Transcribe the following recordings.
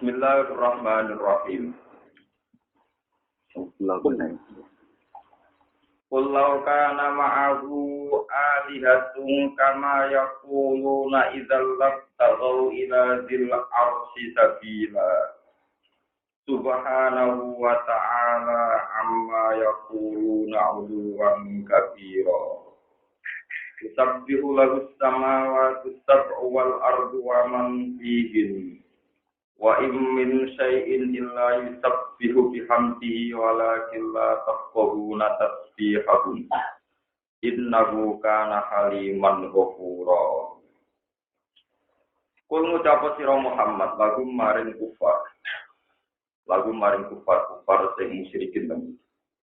Bismillahirrahmanirrahim. Qul law kana ma'ahu alihatun kama yaquluna idzal labtaghaw ila dzil arsy sabila. Subhanahu wa ta'ala amma yaquluna 'uluwan kabira. Yusabbihu lahu as-samawati as-sab'u wal ardu wa man fihin. Wa in min syai'in illa yusabbihu bihamdihi walakin la tafqahuna tasbihahum innahu kana haliman ghafura. Kul ngucap sira Muhammad lagu maring kufar sing musyrikin temen.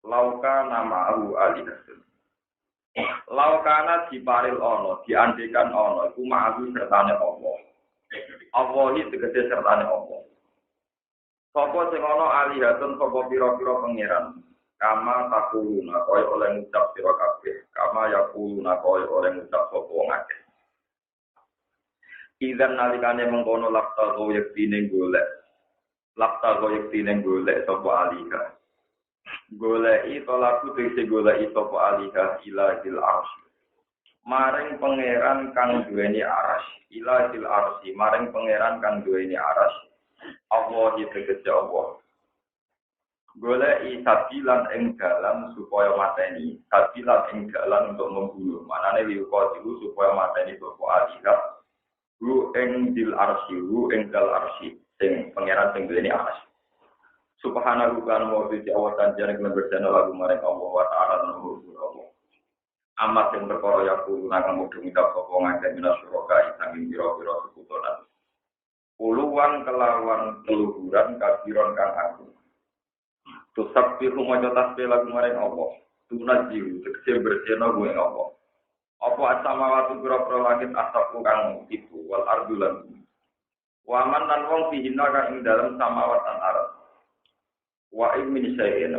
Laukana ma'ahu alihatun. Laukana diparil ana, diandekan ana iku ma'ahu sertane Allah. Allah iki tegese sertane Allah. Sapa sing ana alihatun sapa pira-pira pangeran. Kama takuluna kaya oleh ngucap sira kabeh. Kama yakuluna kaya oleh ngucap sapa wong akeh. Idzan nalikane mengkono lapta yektine golek. Lapta yektine golek sapa aliha. Goleki to laku tegese goleki sapa aliha ilahil arsy. Maring pangeran kang duweni aras, ilahil arsy, maring pangeran kang duweni aras. Allah tegese Allah. Goleki sabilan ing dalan supaya mateni, sabilan ing dalan untuk membunuh. Manane liuko dilu supaya mateni sapa aliha. Ru ing dil arsy, ru ing dal arsy, sing pangeran sing duweni aras. Subhanahu wa ta'ala Allah tanjane bersana lagu maring Allah wa ta'ala nuhur Allah. Amat yang perkara yaku nakang mudhung ida sapa ngake minas suraka sanging pira-pira sekutonan. Puluhan kelawan keluhuran kafiron kang agung. Tusabbihu maca tasbih lagu maring Allah. Tunajiu tegese bersihna kuwi Allah. Apa asamawati pira-pira langit asapku kang iku wal ardulan. Wa man lan wong fihinna kang ing dalem samawat lan ardh. Wa in min syai'in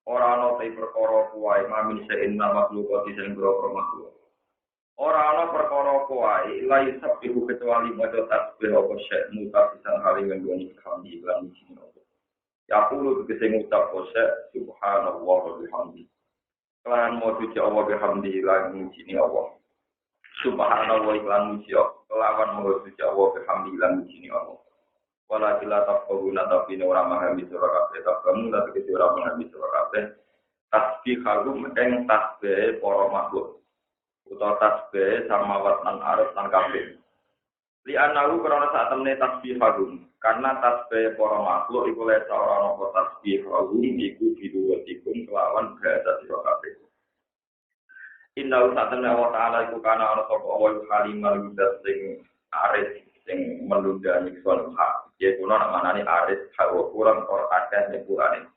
ora ana te perkara kuwae mamin syai'in makhluk sing groko makhluk. Ora ana perkara kuwae la yusabbihu kecuali maca tasbih apa syai' mutafisan hale nggone kami lan sing apa. Ya kulo tegese ngucap syai' subhanallah wa bihamdi. Lan modu Allah bihamdi lan sing Allah. Subhanallah lan muji lawan modu Allah bihamdi lan sing Allah. Wala kila tafqahuna tapi ora memahami surah kabeh kamu tapi ora memahami surah kabeh tasbih kagum ing tasbih para makhluk utawa tasbih samawat lan ardh lan kabeh li anahu karena sak temne tasbih kagum karena tasbih para makhluk iku lek ora ana tasbih kagum iku biduwatikum kelawan bahasa surah kabeh inna sak temne wa ta'ala iku kana ana sapa wa halimal sing aris sing menunda nyiksa hak. Ya kuno nak manane aris hawa kurang or akeh nyepurane.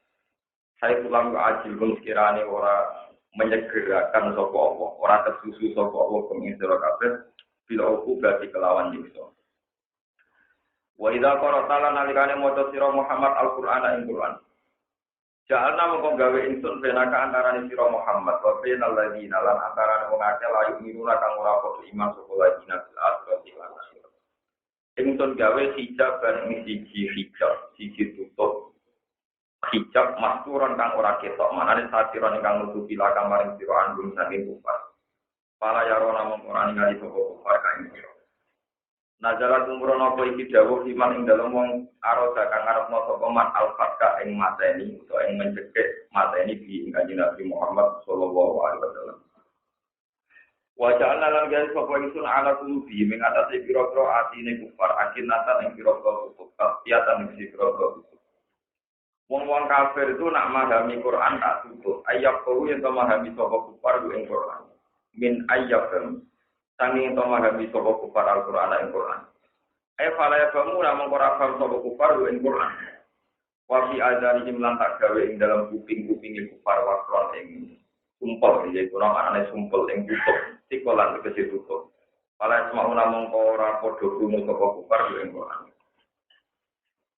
Saya pulang ke ajil pun sekirane ora menyegerakan sapa Allah, ora kesusu sapa Allah pengisra kabeh bila oku berarti kelawan nyiksa. Wa idza qara'ta nalikane maca sira Muhammad Al-Qur'ana ing Qur'an. Jalna mongko gawe ingsun benaka antarane sira Muhammad wa bainal ladina lan antarane wong akeh layu minuna kang ora padha iman sapa ladina bil akhirati lan ingsun gawe hijab dan siji hijab, siji tutup hijab masturan kang ora ketok manane satiran kang nutupi lakang maring sira andung saking kufar. Para yaro namung ora ningali sapa kufar kae. Nazarat umur napa iki dawuh iman ing dalem wong aroda kang arep sapa man al-fatka ing mateni utawa ing mencekek mateni bi Kanjeng Nabi Muhammad sallallahu alaihi wasallam. Wajah lan gawe sapa ingsun ala kulubi mengatasi pira-pira atine kufar akin natan ing pira-pira kutub kafiyatan ing pira-pira kutub. Wong-wong kafir itu nak memahami Quran tak tutup. Ayat kau yang memahami sapa kufar ing Quran. Min ayat sanging memahami sapa kufar Al-Quran ing Quran. Fala yafamu namung ora paham sapa kufar ing Quran. Wa fi adzanihim lan tak gawe ing dalam kuping-kupinge kufar wakron ing sumpel, jadi kurang aneh sumpel yang tutup, tikolan kecil tutup. Kalau semua namung ora podo krungu saka kufar yo ing Quran.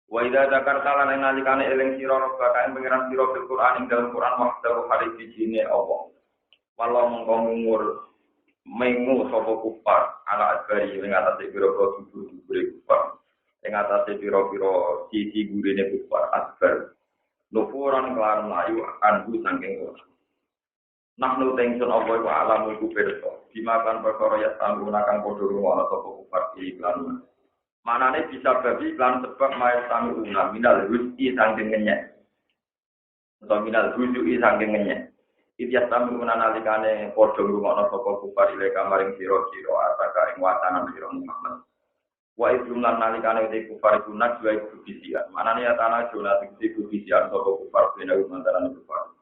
Wa idza dzakarta lan nalikane eling sira robbaka ing pangeran sira fil Quran ing dalam Quran wahdahu hari dijine Allah. Walau mongko ngur mengu sapa kufar ala adbari ing atase pira-pira tubuh kufar. ing atase pira-pira sisi gurine kufar asbar nufuran kelar mlayu andu saking ora nahnu tengsun apa iku alam iku pirsa dimakan perkara ya tangguna kang padha ngono sapa kufar iklan manane bisa babi iklan sebab mae tangguna minal rusi saking ngenyek atau minal rusi saking ngenyek Idyas tamu menalikane padha ngrungokno sapa kufar ile kamaring sira-sira ataka ing watanan sira Muhammad. Wa idrum lan nalikane te kufar guna jua iku bisian. Manane ya tanah jona diksi bisian sapa kufar bena mantaran kufar.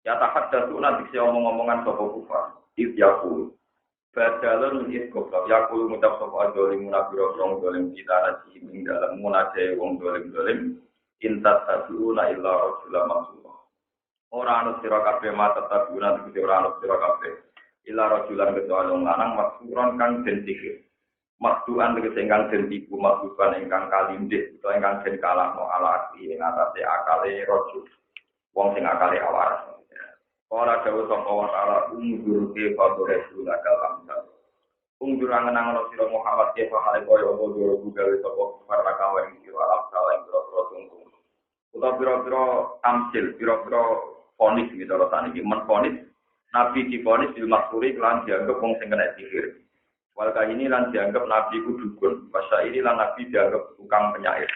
Ya tahaddatsu nanti omong-omongan sapa kufar. Idyakul. Badalun iskop yakul ngucap sapa dolim munafiro wong dolim kita nasi ing dalem munase wong dolim intat tabiuna illa rasulullah maksud. Ora ana sira kabeh mata tabuna iki ora ana sira kabeh ila rajulan kecuali wong lanang maksuron kang den sikir maksuan tegese ingkang den tipu maksuan ingkang kalindih utawa ingkang den kalahno ala ing atase akale rajul wong sing akale awaras ora dawuh sapa wa taala undur ke padha rasul kalam undur angen-angen sira Muhammad ke hale koyo padha gawe sapa para kawan iki alam salah ing tunggu utawa pira-pira tamsil pira-pira fonis gitu loh tadi menfonis nabi difonis di maksuri lan dianggap wong sing kena sihir. Walka ini lan dianggap nabi ku dukun. Masa ini lan nabi dianggap tukang penyair.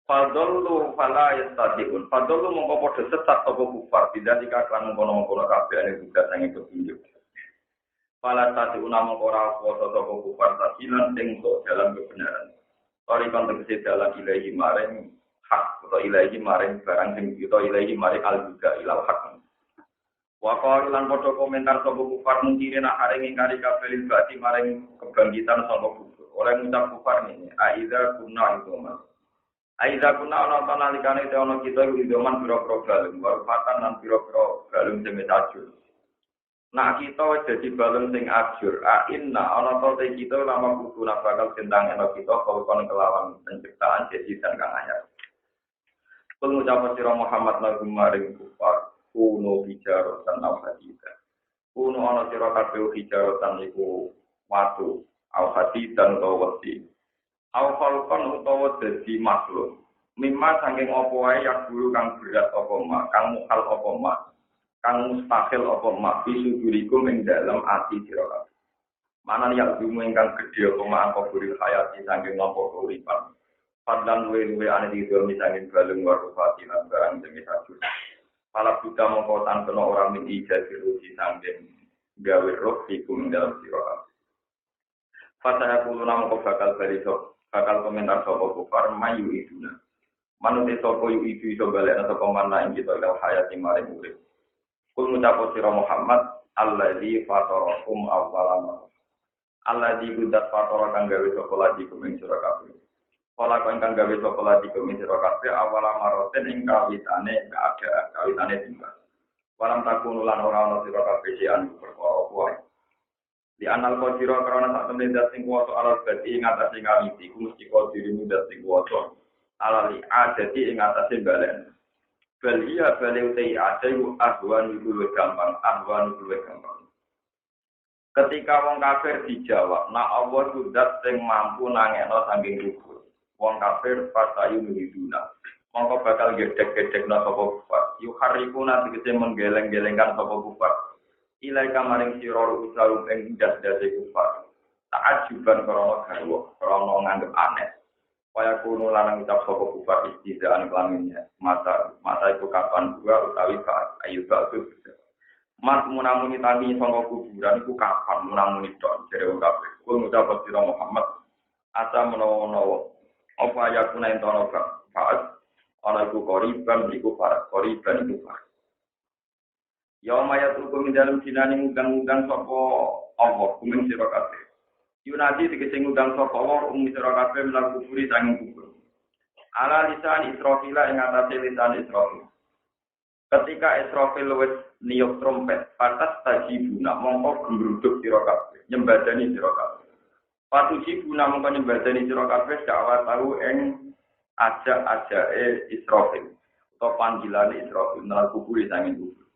Fadllu fala yastatiun. Fadllu mongko padha sesat apa kufar tidak dikaklan mongko-mongko kabehane juga sange petunjuk. Fala yastatiun mongko ora kuwasa apa kufar tasilan sing sok dalam kebenaran. Ori konteks dalam ilahi maring hak atau ilahi maring barang sing kita ilahi maring al-juga ilal hak. Wa qalan padha komentar sapa kufar mungkin nak areng ingkari kabeh berarti maring kebangkitan sapa kufur. Oleh ngucap kufar ini, aiza kunna idoman. Aiza kunna ana nalikane ana kita idoman pira-pira balung, warfatan lan pira-pira balung sing ajur. Nak kita jadi balung sing ajur, inna ana te kita lama kudu bakal tentang ana kita kon kelawan penciptaan jadi dan kang anyar. Pengucapan sira Muhammad lagu maring kufar kuno hijaratan aw hadida kuno ana sira kabeh hijaratan iku watu aw hadidan utawa wesi aw khalqan utawa dadi makhluk mimma saking apa wae yak guru kang berat apa mak kang mukhal apa mak kang mustahil apa mak bisudurikum ing dalem ati sira kabeh manan yak dumu ingkang gedhe apa mak apa guru hayati saking nopo uripan Padang luwe ane di dalam misalnya balung warufati lan barang jenis ajur. Pala buta mengkotan kena orang min ijazah ruji sanggen gawe roh ikum dalam sirah. Fasaya puluh nama kau bakal komentar sopo kufar mayu iduna. Manusia sopo yu itu iso balik atau pemana yang kita ilau hayati maring urip. Kul ngucapo sirah Muhammad alladzi fatarakum awwalama. Alladzi gudat fatara kang gawe sopo lagi kumeng sirah kabeh. Kala kang gawe sapa lati kemisira kabeh awala maroten ing kawitane keadaan kawitane timbang. Walam takun lan ora ana sira kabeh sian perkara wae. Di anal kodira karena sak temne dat sing kuwasa ala dadi ing atase ngawiti ku mesti kodirimu dat sing kuwasa ala li adati ing atase balen. Bal iya bale utai adayu ahwan iku gampang. Ketika wong kafir dijawab, nak Allah kudat sing mampu nangekno saking kubur. Wong kafir pasayu nuhiduna. Mongko bakal gedek-gedekna sapa kufar. Yuharifuna tegese menggeleng-gelengkan sapa kufar. Ilai kamaring sira usarum ing das-dase kufar. Ta'ajuban krana garwa, krana nganggep aneh. Kaya kuno lanang ucap sapa kufar istizaan kelaminnya. Mata iku kapan gua utawi ka ayu bakut. Mas munamuni tani sangka kuburan iku kapan munamuni tok jare wong kafir. Kulo ngucap sira Muhammad asa menawa apa ya kuna entono faat ana iku koriban iku para koriban iku para ya mayat hukum dalam dinane ngundang-undang sapa Allah kumeng sira kabeh yunadi tegese ngundang sapa Allah sira kabeh menawa kuburi sanging kubur ala lisan Israfil ing atase lisan Israfil ketika Israfil wis niup trompet patas tajibuna mongko gembruduk sira kabeh nyembadani sira kabeh Patuji guna mengko nyembadani sira kabeh dakwah tahu ing ajak-ajake Israfil atau panggilane Israfil nang kubur sanging kubur.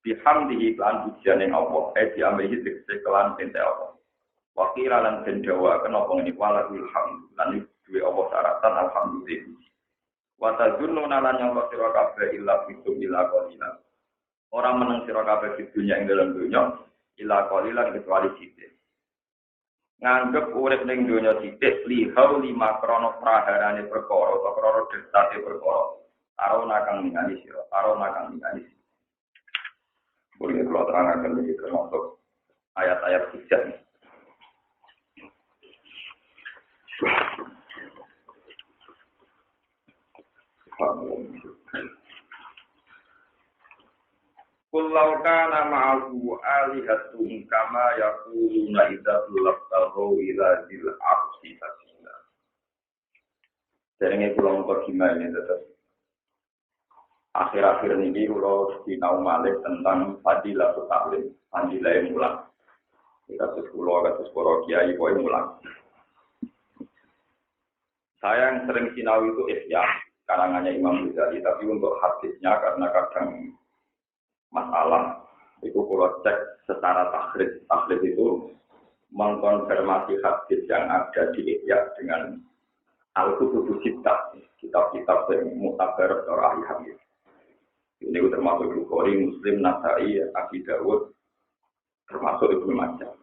Bihamdihi lan pujiane Allah diambehi tegese kelan ente Allah. Wakil lan den dawa kenapa ngene walahul hamd lan duwe Allah syaratan alhamdulillah. Wa tadzununa lan nyangka sira kabeh illa bitum illa qalila. Ora meneng sira kabeh di dunya ing dalam dunya illa qalila kecuali sithik. Nganggep urip ning donya sithik lihau lima krana praharane perkara utawa krana destate perkara. Arona kang ningali sira, arona kang ningali. Boleh kalau terangkan ini termasuk ayat-ayat hujat. Kullau kana ma'ahu alihatun kama yaquluna idza tulaqtahu ila dil arsi tasila. Derenge kula mengko gimana tetep. Akhir-akhir ini kula sinau malih tentang fadilah taklim, fadilah mulang. Kita sekolah para kiai poe mulang. Saya yang sering sinau itu Ihya, karangannya Imam Ghazali, tapi untuk hadisnya karena kadang masalah itu kalau cek secara takhrij itu mengkonfirmasi hadis yang ada di Ihya dengan Al-Kutubus Sittah, kitab-kitab yang mutabar atau ahli hadis. Ini termasuk Bukhari, Muslim, Nasai, Abi Dawud, termasuk Ibnu Majah.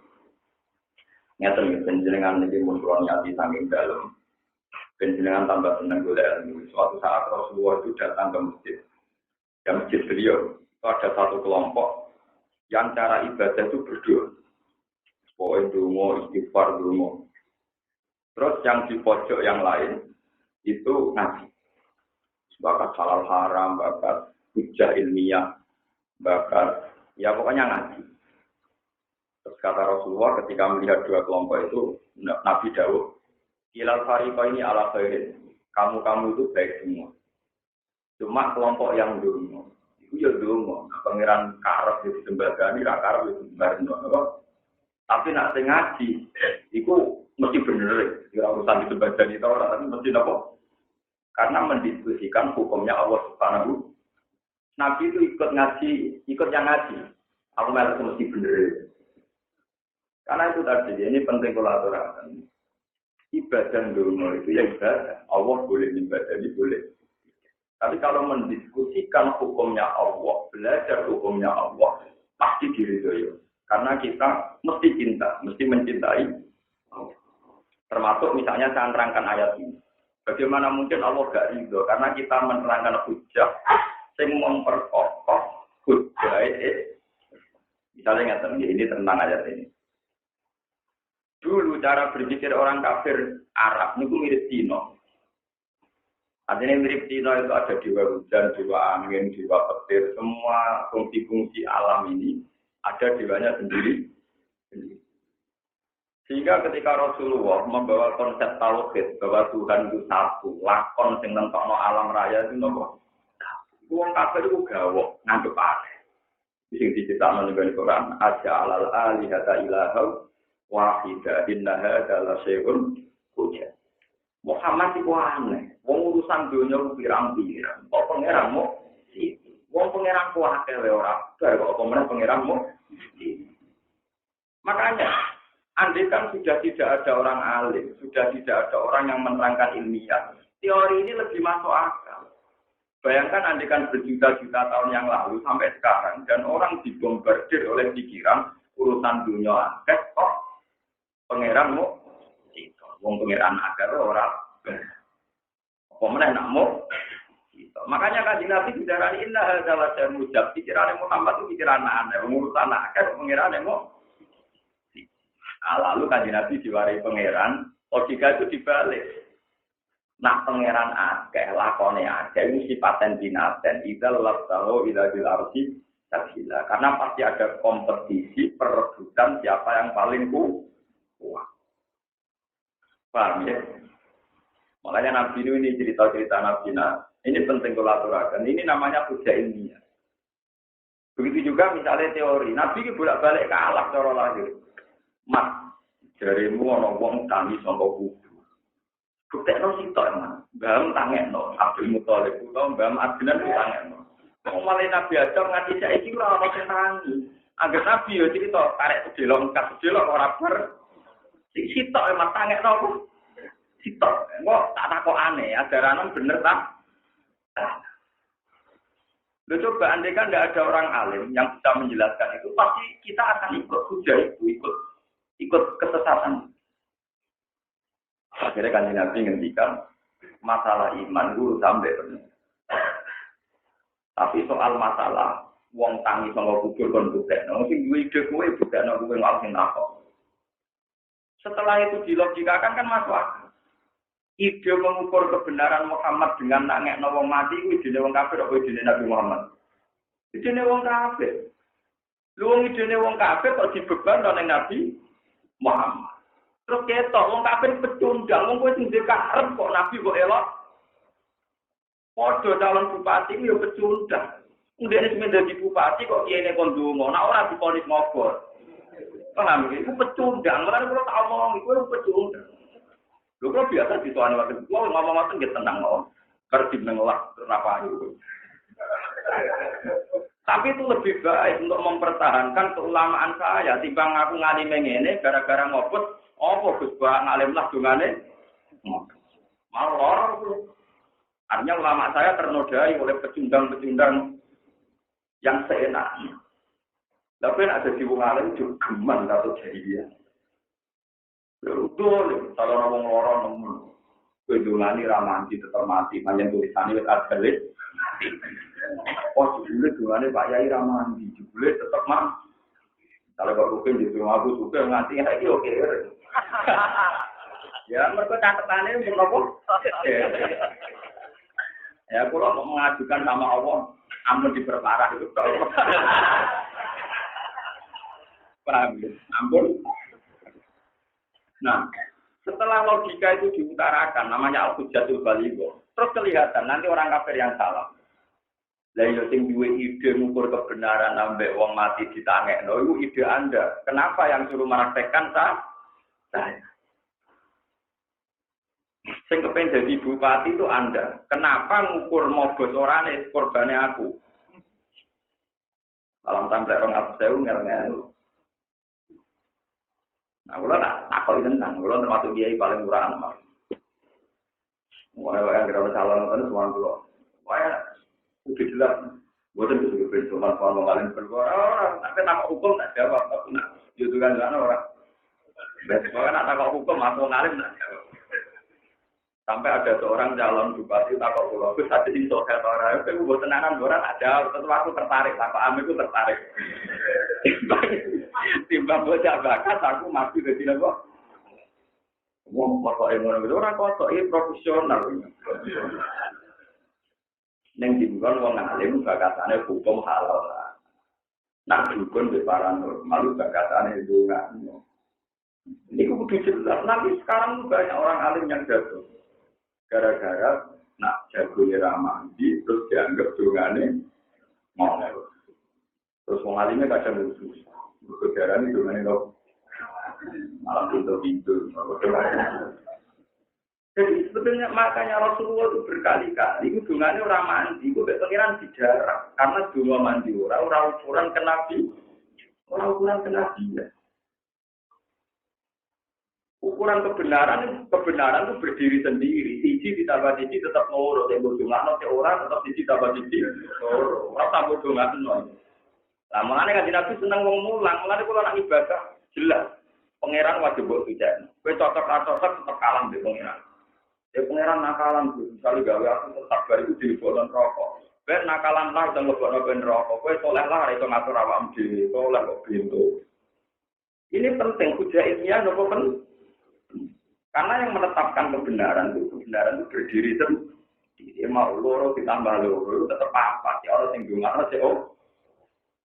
Ngeten penjenengan niki mun kula nyati saking dalem. Penjenengan tambah seneng golek ilmu. Suatu saat Rasulullah itu datang ke masjid. Ke masjid beliau itu ada satu kelompok yang cara ibadah itu berdoa. Pokoknya donga, istighfar donga. Terus yang di pojok yang lain itu ngaji. Bakat halal haram, bakat hujah ilmiah, bakat ya pokoknya ngaji. Terus kata Rasulullah ketika melihat dua kelompok itu, Nabi dawuh, "Ilal fariqa ini ala khairin." Kamu itu baik semua. Cuma kelompok yang donga itu ya donga, pangeran karep di sembadani, ra karep di sembarno. Tapi nak sing ngaji iku mesti bener, ora urusan di sembadani ta ora, tapi mesti napa? Karena mendiskusikan hukumnya Allah Subhanahu. Nabi itu ikut yang ngaji. Aku malah mesti bener. Karena itu tadi, ini penting kolaborasi. Ibadah dulu itu ya ibadah. Allah boleh ibadah, ini boleh. Tapi kalau mendiskusikan hukumnya Allah, belajar hukumnya Allah, pasti diridhoi. Karena kita mesti cinta, mesti mencintai Allah. Termasuk misalnya saya menerangkan ayat ini. Bagaimana mungkin Allah gak ridho? Karena kita menerangkan hujah yang memperkokoh hujah misalnya ini tentang ayat ini. Dulu cara berpikir orang kafir Arab itu mirip Cina. Artinya mirip Cina itu ada dewa hujan, dewa angin, dewa petir, semua fungsi-fungsi alam ini ada dewanya sendiri. Sehingga ketika Rasulullah membawa konsep tauhid bahwa Tuhan itu satu, lakon sing nentokno alam raya itu nopo. Wong kafir itu gawok nganggep aneh. Sing diceritakan juga di Quran, aja alal alihata ilahau wahida innaha adalah syai'un hujah. Muhammad itu aneh. Wong urusan dunia pirang-pirang. Kok pangeranmu situ. Wong pangeran ku akeh ora. Kok pangeranmu situ. Makanya andai kan sudah tidak ada orang alim, sudah tidak ada orang yang menerangkan ilmiah, teori ini lebih masuk akal. Bayangkan andai kan berjuta-juta tahun yang lalu sampai sekarang, dan orang dibombardir oleh pikiran urusan dunia akeh, kok pangeranmu itu, wong pangeran akeh ora. Apa meneh nakmu? Makanya Kanjeng Nabi bicarani inna hadzal mujab, pikiran Muhammad itu pikiran aneh, urusan akeh pangeranmu. Lalu Kanjeng Nabi diwarai pangeran, logika itu dibalik. Nak pangeran akeh, lakone akeh, ini sifaten binaten, idal labtahu ila bil arsi sabila. Karena pasti ada kompetisi, perebutan siapa yang paling kuat. Paham ya? Makanya Nabi ini cerita-cerita Nabi, ini penting kolaborasi. Ini namanya hujah ilmiah. Begitu juga misalnya teori, Nabi ini bolak-balik kalah cara lahir. Mat, jarimu ana wong tani saka kubu. Buktekno sitok emang. Mbam tangekno Abdul Muthalib utawa Mbam Adnan tangekno. Wong malah Nabi Adam nganti saiki ora ana sing tangi. Angger Nabi yo cerita karek sedelok ora ber. Sing sitok emang tangekno. Sitok. Kok tak kok aneh, ajaran bener tak? Lo coba andai kan tidak ada orang alim yang bisa menjelaskan itu, pasti kita akan ikut hujah itu, ikut kesesatan. Akhirnya kan Nabi ngendikan masalah iman itu sampai benar. Tapi soal masalah wong tangi sama kubur kon buktekno, sing duwe ide kowe buktekno kowe ngalahin apa. Setelah itu dilogikakan kan masuk akal. Ide mengukur kebenaran Muhammad dengan nangekno wong mati kuwi idene wong kafir apa idene Nabi Muhammad? Idene wong kafir. Lu wong idene wong kafir kok dibeban ning Nabi Muhammad. Terus ketok wong kafir pecundang, wong kowe sing karep kok Nabi kok elok. Padha calon bupati yo pecundang. Ndekne sing dadi bupati kok kiyene kon ndonga, nek ora diponis ngobor. Paham iki? Ku pecundang, ora kula tak omong iku pecundang. Lho kok biasa dituane waktu itu ngomong-ngomong nggih tenang kok. Kerti mengelak kenapa itu. Tapi itu lebih baik untuk mempertahankan keulamaan saya timbang aku ngalime ngene gara-gara ngopot apa Gus Bang ngalim lah dongane. Malor. Artinya ulama saya ternodai oleh pecundang-pecundang yang seenaknya. Tapi ada di wong alim juga geman atau jadi dia. Betul, kalau ngomong lorong nemen. Kedulani ramanti tetap mati, panjang tulisannya wis adalik. Oh, jebule dungane Pak Yai ramanti, jebule tetap mati. Kalau kok rukin di rumah aku suka nganti iki oke. Ya, mereka catatane menapa? Ya, kalau mau mengajukan sama Allah, ampun diperparah itu. Paham ya? Ampun. Nah, setelah logika itu diutarakan, namanya al-hujjatul baligho. Terus kelihatan nanti orang kafir yang salah. Lah yo sing duwe ide ngukur kebenaran ambek wong mati ditangekno iku ide Anda. Kenapa yang suruh meraktekkan saya? Sing kepen jadi bupati itu Anda. Kenapa ngukur mogos orane korbane aku? Alam sampai orang apa saya ngel-ngel. Nah, kalau tak tentang, kalau termasuk dia paling murah anak. Mulai kita calon itu semua dulu. Wah, udah jelas. Bukan itu juga cuma soal kalian berbuat. Tapi nama hukum tak jawab, tak pernah. Itu kan jangan orang. Bahkan nak hukum atau ngalim tak jawab. Sampai ada seorang calon bupati takut pulau. Aku saat ini soal orang. Aku buat tenanan orang ada. Tentu aku tertarik. Takut Amir itu tertarik. Timbang bocah bakat aku masih ke sini kok. Wong kok emono itu ora kok profesional. Ning dibukon wong alim bakatane hukum halal. Nak dukun di paranormal bakatane ndonga. Ini kudu jelas. Nanti sekarang banyak orang alim yang jatuh. Gara-gara nak jagone ramandi terus dianggap dongane mau. Terus wong alimnya kadang lucu. Kejaran itu mana lo malam pintu-pintu. Jadi sebetulnya makanya Rasulullah itu berkali-kali hubungannya orang mandi, itu pengiran dijarah karena dua mandi orang ukuran ke Nabi, orang ukuran ke Nabi ya. Ukuran kebenaran itu berdiri sendiri. Siji ditambah siji tetap loro, yang berdungan orang tetap siji tambah siji loro. Orang tambah dungan nol. Lah mulane kan Nabi seneng wong mulang, mulane kula nak ibadah jelas. Pangeran wajib mbok pijen. Kowe cocok tetep kalah mbek pangeran. Ya pangeran nakalan kuwi, misale gawe aku tetap bar iku dilebokno rokok. Ben nakalan lah iso mlebokno ben rokok. Kowe soleh lah iso ngatur awakmu dhewe, soleh kok pintu. Ini penting hujah ilmiah nopo kan? Karena yang menetapkan kebenaran itu berdiri sendiri. Mau loro ditambah loro tetep apa? Ya ora sing ndongakno sik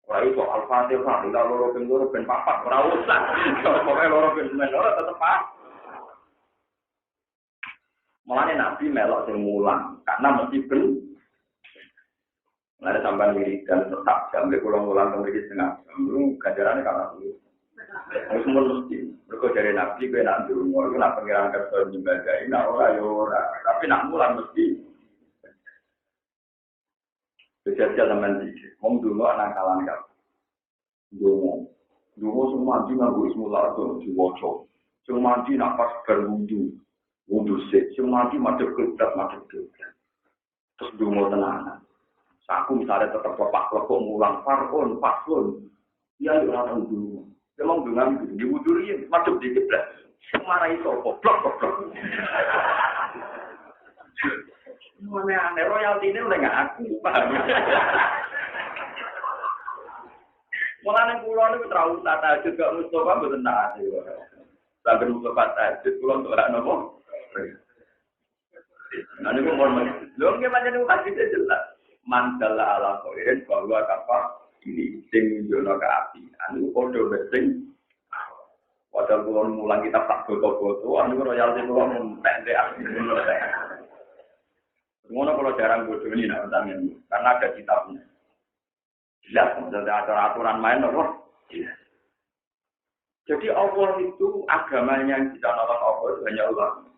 ora iso Al-Fatihah, ila loro ben papat, ora usah. Pokoke loro ben loro tetep pak. Mulane Nabi melok sing mulang, karena mesti ben. Mulane sampean wiridan tetap sampe kula mulang mriki setengah jam, ganjarane karena itu. Wis mesti. Mergo dari Nabi kowe nak ndonga iku nak pengiran kersa nyembadahi, nak ora ya ora. Tapi nak mulang mesti Sejak zaman ini, orang dulu anak kalan kan, dulu semua mandi nggak boleh semula atau diwajib, semua mandi nak pas berwudu, Wudu sik, sing mati madhep kiblat. Terus dungo tenanan. Aku misalnya tetap lepak lepok ngulang farun, paslon. Iya yo ora wudu. Memang dengan itu diwudurin madhep di kiblat. Marahi sapa? Blok. Mana aneh royalti ini udah nggak aku, paham? Mulane kula niku terlalu tahajud gak Mustofa mboten tahajud. Sampai Mustofa tahajud kula ora napa. Nah niku mon. Lho nggih pancen niku hadise jelas. Man dalla ala khairin bahwa kapa ini sing njono ka api. Anu padha besing. Padahal kula mulang kitab tak foto-foto, anu royalti kula mentek Ngono kalau jarang bodoh ini nak bertanya, karena ada kitabnya. Jelas, ada aturan main loh. Jadi Allah itu agamanya yang bisa nolong Allah itu hanya ulama.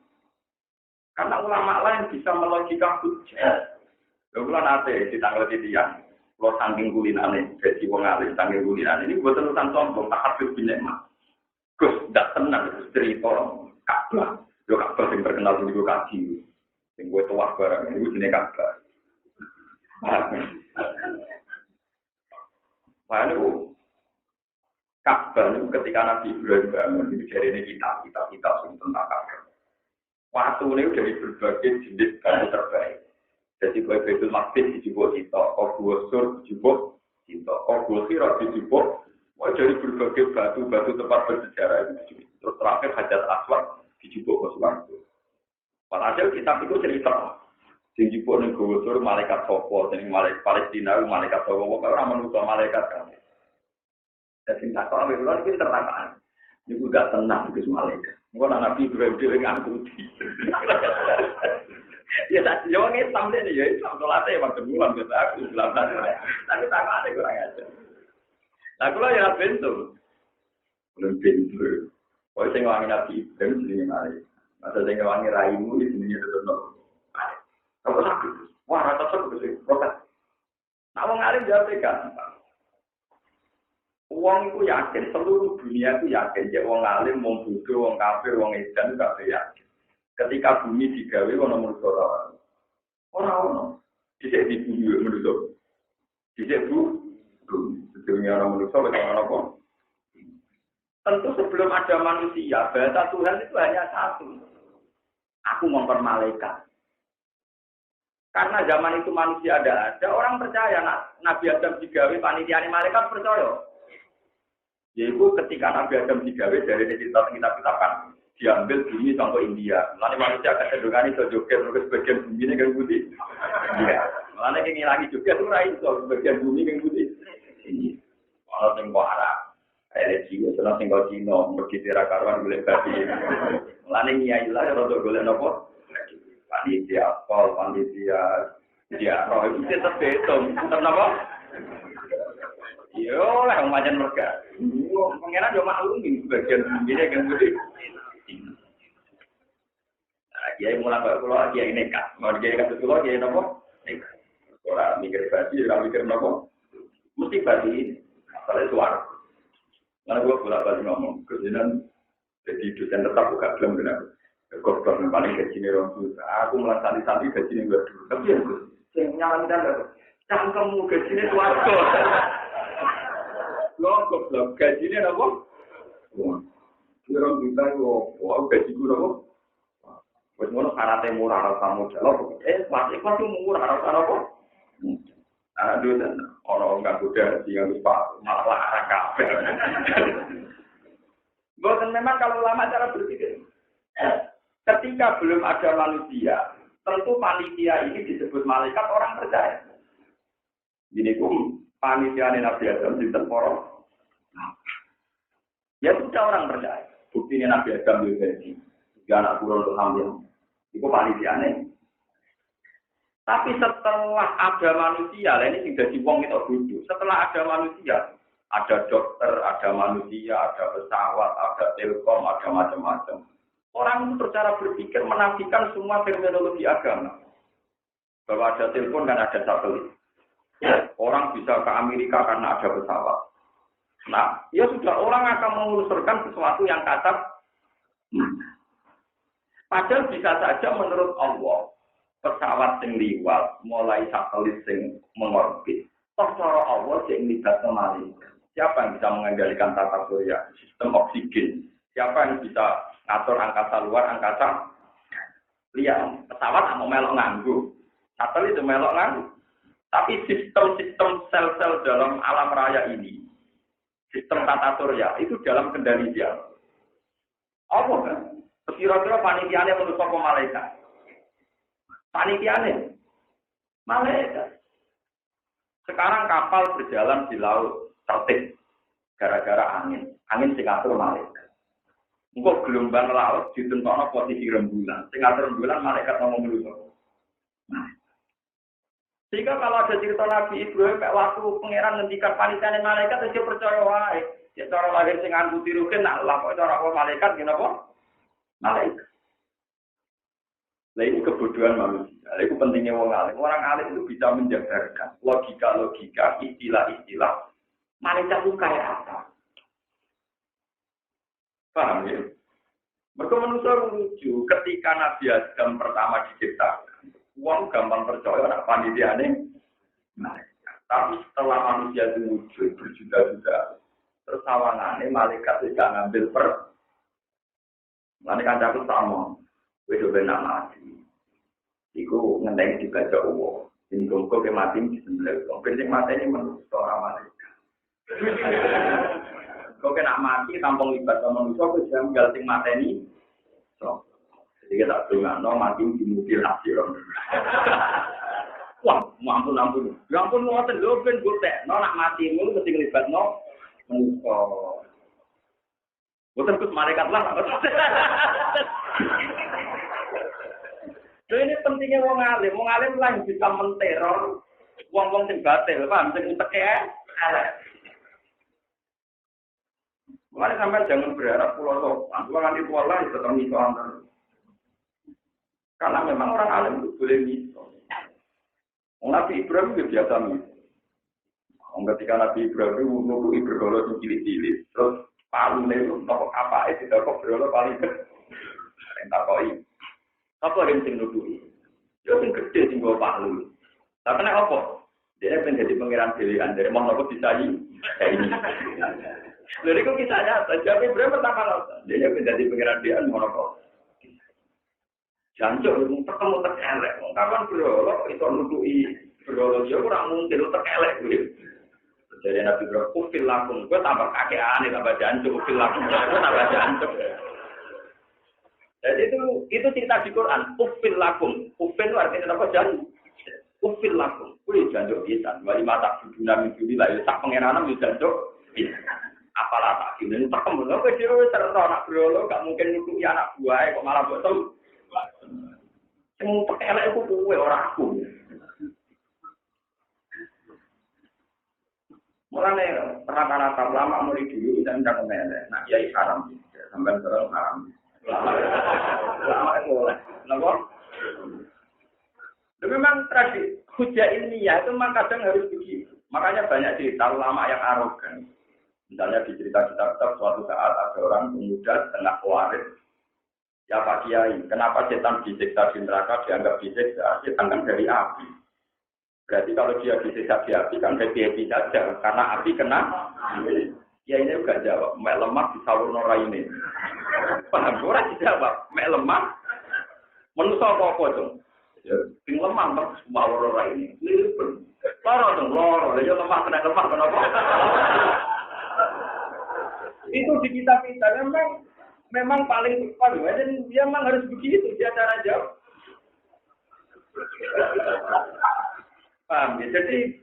Karena ulama lain bisa melogika hujah. Kalau nanti di tanggal titian, lo saking kulinane, jadi wong alim saking kulinane ini buat urusan sombong, tak habis binemah. Gus, tidak tenang, cerita Ka'bah. Yo Ka'bah yang terkenal di kaji. Yang gue tuah barang itu jenis Ka'bah. Nah itu Ka'bah itu ketika Nabi Ibrahim bangun itu dari ini kitab tentang Ka'bah. Waktu ini dari berbagai jenis batu terbaik. Jadi gue Baitul Maqdis dijubuk kita, Qubur Sur dijubuk kita, Qubur Hira dijubuk. Wah dari berbagai batu tempat bersejarah itu. Terus terakhir Hajar Aswad dijubuk ke suatu. Padahal kitab itu cerita. Sing jupuk ning Gowosur malaikat Sopo, sing malaikat Palestina malaikat Sopo, kok ora manusa malaikat kan. Jadi tak kok awake lho iki tertakaan. Niku gak tenang iki malaikat. Engko Nabi Ibrahim dhewe ngangkuti. Ya tak yo nge sampe ya Islam salate waktu bulan kita aku bilang tapi tak ada kurang aja. Lah kula ya bentuk. Belum bentuk. Kok sing wangi Nabi Ibrahim jenenge malaikat. Masa saya ngewangi raimu di sini itu tuh, kalau sakit, wah rata sakit sih, protes. Nah, orang alim jawab kan, uang itu yakin, seluruh dunia itu yakin, jadi orang alim, orang bodoh, orang kafir, orang edan itu yakin. Ketika bumi digawe, orang menurut orang, bisa di bumi menurut, bisa bumi, dunia orang menurut orang apa? Tentu sebelum ada manusia, bahasa Tuhan itu hanya satu. Aku mempermalaikat. Karena zaman itu manusia ada, orang percaya Nabi Adam digawe panitiane malaikat percaya. Yaitu ketika Nabi Adam digawe dari kitab-kitab kan diambil bumi sampai India. Lalu manusia kecenderungan itu joget ke sebagian bumi ini kan putih. Iya. Lalu yang ngilangi joget itu rai itu sebagian bumi kan putih. Ini. Kalau tengok arah. Elegi itu langsung tinggal Cina, pergi tera karuan boleh babi. Lain niai lah ya untuk boleh nopo. Panitia, dia roh itu tetap betul, tetap nopo. Yo lah yang macam mereka. Pengenan yo maklum ini bagian ini kan budi. Dia mulai kalau dia ini kan, mau dia kan betul dia nopo. Orang mikir babi, orang mikir nopo. Mesti babi, kalau suara. Karena gue bolak-balik ngomong, kemudian jadi dosen tetap buka belum benar. Korban yang paling gajinya orang juta. Aku melaksanakan gajinya gue dulu. Tapi ya gue, saya nyalain dan cangkemmu gajinya suarga. Lo goblok gajinya apa? Orang juta itu, wah gaji gue apa? Wes ngono karate murah rasa modal. Masih kok murah rasa apa? Aduh, orang nggak muda yang lupa malah larang kafe. Bukan memang kalau lama cara berpikir. Ketika belum ada manusia, tentu panitia ini disebut malaikat orang percaya. Jadi panitia Nabi Adam di tempor. Ya sudah orang percaya. Buktinya Nabi Adam juga jadi anak burung hamil. Itu panitia nih. Tapi setelah ada manusia, ini sudah wong itu duduk. Setelah ada manusia, ada dokter, ada manusia, ada pesawat, ada telkom, ada macam-macam. Orang itu secara berpikir menafikan semua terminologi agama. Bahwa ada telepon dan ada satelit. Orang bisa ke Amerika karena ada pesawat. Nah, ya sudah orang akan mengusulkan sesuatu yang kasar. Padahal bisa saja menurut Allah pesawat sing liwat mulai satelit sing mengorbit. Toh cara Allah sing libatno malaikat. Siapa yang bisa mengendalikan tata surya, sistem oksigen? Siapa yang bisa ngatur angkasa luar, angkasa lihat pesawat mau melok nganggo, satelit itu melok nganggo. Tapi sistem-sistem sel-sel dalam alam raya ini, sistem tata surya itu dalam kendali dia. Apa kan? Kira-kira panitiane menurut apa malaikat? Panitiane malaikat. Sekarang kapal berjalan di laut tertib gara-gara angin. Angin sing ngatur malaikat. Engko gelombang laut ditentokno posisi rembulan. Sing ngatur rembulan malaikat ngomong dulu. Sehingga kalau ada cerita Nabi Ibrahim kayak waktu pangeran ngendikan panitiane malaikat dia percaya wae. Ya cara lahir sing nganggo tiruken nak lah kok cara malaikat ngene apa? Malaikat. Nah ini kebodohan manusia. Itu pentingnya orang alim. Orang alim itu bisa menjabarkan logika-logika, istilah-istilah. Malaikat itu kayak apa? Paham ya? Mereka manusia lucu. Ketika Nabi Adam pertama diciptakan, orang gampang percaya nak panitiane malaikat. Tapi setelah manusia itu wujud berjuta-juta, terus sawangannya malaikat tidak ngambil malaikat aku sama. Wedo benar mati. Iku ngenteni dibaca Allah. Sing kok ke mati disembelih. Wong sing mati ini manusia ora malaikat. Kok kena mati tampung libat sama manusia kok janggal sing mateni. So. Jadi kita tunggu mati di mobil asiron. Wah, ampun. Ya ampun ngoten lho ben gotek. Nak mati ngono mesti libatno manusia. Boten kus malaikat lah. Lha ini pentingnya wong alim lah yang bisa menteror wong-wong sing batil, paham sing teke elek. Mulane sampai jangan berharap pulau sopan, pulau nanti tua lah tetap miso antar. Karena memang orang alim itu boleh miso. Nabi Ibrahim itu biasa miso. Ketika Nabi Ibrahim nubuhi berdoa cilik-cilik, terus palu itu toko apa itu toko berdoa paling gede. Entakoi. Apa yang sing nuduhi? Yo sing gede sing go palu. Tapi nek apa? Dia pengen jadi pangeran pilihan dari mau nopo disayi. Ini. Lha kok kisahnya tapi berapa pertama dia pengen jadi pangeran pilihan mau nopo. Jancuk ketemu terkelek. Kapan bro itu nuduhi bro yo ora mungkin terkelek kuwi. Jadi Nabi Ibrahim kufil lakum, gue tambah kakeane tambah jancuk kufil lakum, gue tambah jancuk. Jadi itu cerita di Quran, ufil lakum. Ufil itu artinya apa? Jangan. Ufil lakum. Wih, janjuk bisa. Wali mata buduna minggu lah. Sak pengenanan bisa janjuk. Apalah tak gini. Tak kembali. Oke, dia serta anak berolo. Gak mungkin nutupi anak buah. Kok malah betul. Yang elek itu gue orang aku. Mulanya rata-rata lama mulai dulu. Dan jangan melek. Nah, ya haram. Sampai sekarang haram. Lama itu boleh. Kenapa? Memang tradisi hujah ilmiah itu memang kadang harus begitu. Makanya banyak cerita ulama yang arogan. Misalnya di cerita kitab suatu saat ada orang pemuda tengah waris. Ya Pak Kiai, kenapa setan disiksa di neraka dianggap disiksa? Setan kan dari api. Berarti kalau dia disiksa di api kan happy-happy saja. Karena api kena. Ya ini juga jawab, mek lemah di salur nora ini. Paham ora dijawab, mek lemah manusa apa dong? Ya, sing lemah terus salur nora ini. Lipun. Loro dong, loro. Ya lemah kenapa? Itu di kitab-kitab memang paling tepat. Dan dia memang harus begitu dia cara jawab. Paham ya? Jadi